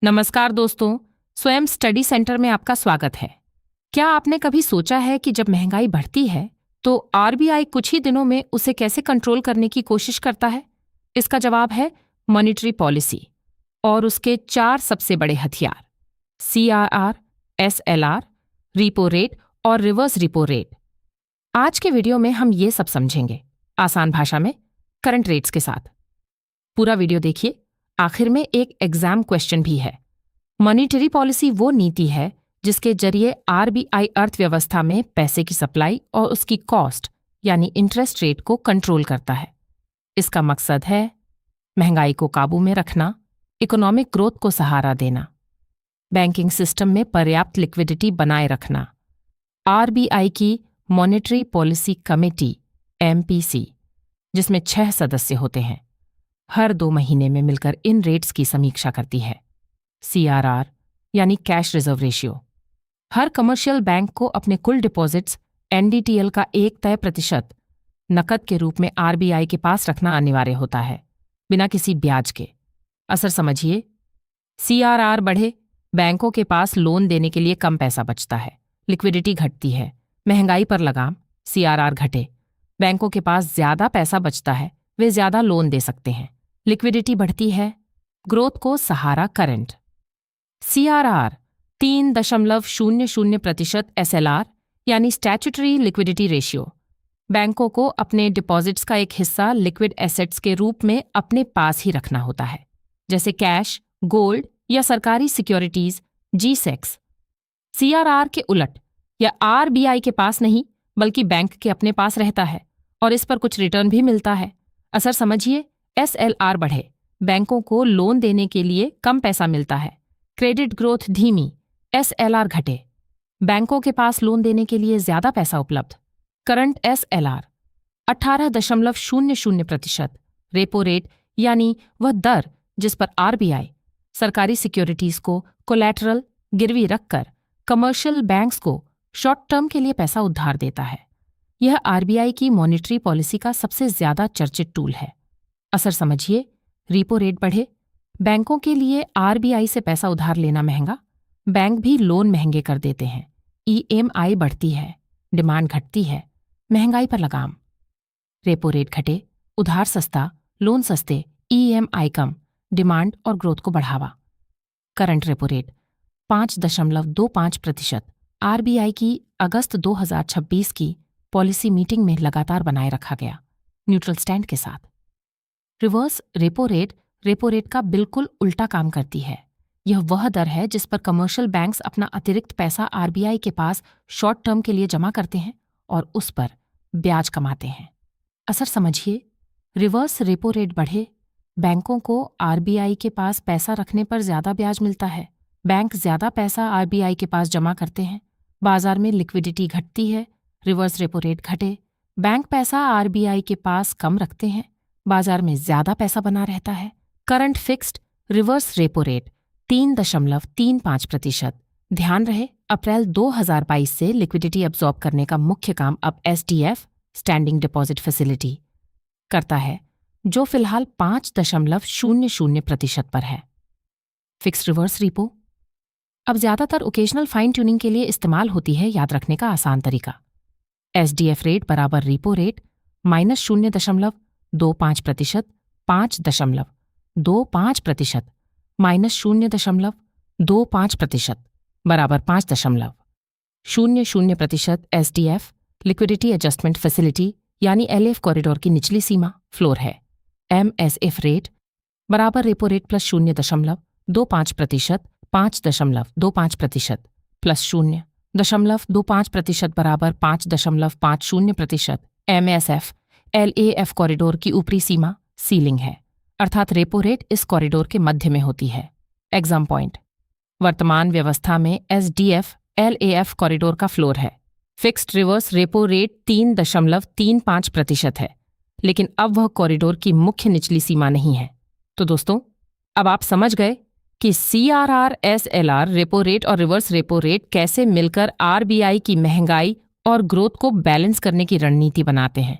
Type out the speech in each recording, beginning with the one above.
नमस्कार दोस्तों, स्वयं स्टडी सेंटर में आपका स्वागत है। क्या आपने कभी सोचा है कि जब महंगाई बढ़ती है तो आरबीआई कुछ ही दिनों में उसे कैसे कंट्रोल करने की कोशिश करता है? इसका जवाब है मॉनेटरी पॉलिसी और उसके 4 सबसे बड़े हथियार: सीआरआर, एसएलआर, रिपो रेट और रिवर्स रिपो रेट। आज के वीडियो में हम ये सब समझेंगे, आसान भाषा में, करंट रेट्स के साथ। पूरा वीडियो देखिए, आखिर में एक एग्जाम क्वेश्चन भी है। मॉनेटरी पॉलिसी वो नीति है जिसके जरिए आरबीआई अर्थव्यवस्था में पैसे की सप्लाई और उसकी कॉस्ट यानी इंटरेस्ट रेट को कंट्रोल करता है। इसका मकसद है महंगाई को काबू में रखना, इकोनॉमिक ग्रोथ को सहारा देना, बैंकिंग सिस्टम में पर्याप्त लिक्विडिटी बनाए रखना। आरबीआई की मॉनेटरी पॉलिसी कमेटी एमपीसी, जिसमें 6 सदस्य होते हैं, हर 2 महीने में मिलकर इन रेट्स की समीक्षा करती है। सीआरआर यानी कैश रिजर्व रेशियो, हर कमर्शियल बैंक को अपने कुल डिपॉजिट्स एनडीटीएल का एक तय प्रतिशत नकद के रूप में आरबीआई के पास रखना अनिवार्य होता है, बिना किसी ब्याज के। असर समझिए, सीआरआर बढ़े, बैंकों के पास लोन देने के लिए कम पैसा बचता है, लिक्विडिटी घटती है, महंगाई पर लगाम। सीआरआर घटे, बैंकों के पास ज्यादा पैसा बचता है, वे ज्यादा लोन दे सकते हैं, लिक्विडिटी बढ़ती है, ग्रोथ को सहारा करंट। सीआरआर 3.00% एसएलआर यानी स्टैट्यूटरी लिक्विडिटी रेशियो, बैंकों को अपने डिपॉजिट्स का एक हिस्सा लिक्विड एसेट्स के रूप में अपने पास ही रखना होता है, जैसे कैश, गोल्ड या सरकारी सिक्योरिटीज, जी-सेक्स। सीआरआर के उलट, यह आरबीआई के पास नहीं बल्कि बैंक के अपने पास रहता है और इस पर कुछ रिटर्न भी मिलता है। असर समझिए, एसएलआर बढ़े, बैंकों को लोन देने के लिए कम पैसा मिलता है, क्रेडिट ग्रोथ धीमी। एसएलआर घटे, बैंकों के पास लोन देने के लिए ज्यादा पैसा उपलब्ध। करंट एसएलआर 18.00%, रेपो रेट यानी वह दर जिस पर आरबीआई सरकारी सिक्योरिटीज को कोलैटरल गिरवी रखकर कमर्शियल बैंक्स को शॉर्ट टर्म के लिए पैसा उधार देता है। यह आरबीआई की मॉनेटरी पॉलिसी का सबसे ज्यादा चर्चित टूल है। असर समझिए, रिपो रेट बढ़े, बैंकों के लिए आरबीआई से पैसा उधार लेना महंगा, बैंक भी लोन महंगे कर देते हैं, ईएमआई बढ़ती है, डिमांड घटती है, महंगाई पर लगाम। रेपो रेट घटे, उधार सस्ता, लोन सस्ते, ईएमआई कम, डिमांड और ग्रोथ को बढ़ावा। करंट रेपो रेट 5.25% आरबीआई की अगस्त 2026 की पॉलिसी मीटिंग में लगातार बनाए रखा गया, न्यूट्रल स्टैंड के साथ। रिवर्स रेपो रेट का बिल्कुल उल्टा काम करती है। यह वह दर है जिस पर कमर्शियल बैंक्स अपना अतिरिक्त पैसा आरबीआई के पास शॉर्ट टर्म के लिए जमा करते हैं और उस पर ब्याज कमाते हैं। असर समझिए, रिवर्स रेपो रेट बढ़े, बैंकों को आरबीआई के पास पैसा रखने पर ज्यादा ब्याज मिलता है, बैंक ज्यादा पैसा आरबीआई के पास जमा करते हैं, बाजार में लिक्विडिटी घटती है। रिवर्स रेपो रेट घटे, बैंक पैसा आरबीआई के पास कम रखते हैं, बाजार में ज्यादा पैसा बना रहता है। Current fixed reverse repo rate 3.35%। ध्यान रहे, अप्रैल 2022 से लिक्विडिटी अब्सॉर्ब करने का मुख्य काम अब एसडीएफ स्टैंडिंग डिपॉजिट फैसिलिटी करता है, जो फिलहाल 5.00% पर है। फिक्स्ड रिवर्स रिपो अब ज्यादातर ओकेजनल फाइन ट्यूनिंग के लिए इस्तेमाल होती है। याद रखने का आसान तरीका: एसडीएफ रेट बराबर रिपो रेट -0.25%, 5.25% -0.25% बराबर 5.00%। एसडीएफ लिक्विडिटी एडजस्टमेंट फैसिलिटी यानी एलएफ कॉरिडोर की निचली सीमा, फ्लोर है। एमएसएफ रेट बराबर रेपो रेट प्लस 0.25%, 5.25% प्लस 0.25% बराबर 5.50%। एमएसएफ एलएएफ कॉरिडोर की ऊपरी सीमा, सीलिंग है, अर्थात रेपो रेट इस कॉरिडोर के मध्य में होती है। एग्जाम पॉइंट: वर्तमान व्यवस्था में एसडीएफ एलएएफ कॉरिडोर का फ्लोर है। फिक्स्ड रिवर्स रेपो रेट 3.35% है, लेकिन अब वह कॉरिडोर की मुख्य निचली सीमा नहीं है। तो दोस्तों, अब आप समझ गए कि सीआरआर, एसएलआर, रेपो रेट और रिवर्स रेपो रेट कैसे मिलकर आरबीआई की महंगाई और ग्रोथ को बैलेंस करने की रणनीति बनाते हैं।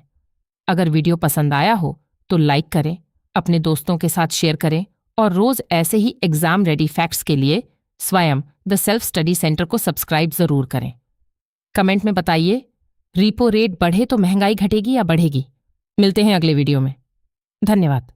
अगर वीडियो पसंद आया हो तो लाइक करें, अपने दोस्तों के साथ शेयर करें और रोज ऐसे ही एग्जाम रेडी फैक्ट्स के लिए स्वयं द सेल्फ स्टडी सेंटर को सब्सक्राइब जरूर करें। कमेंट में बताइए, रिपो रेट बढ़े तो महंगाई घटेगी या बढ़ेगी? मिलते हैं अगले वीडियो में। धन्यवाद।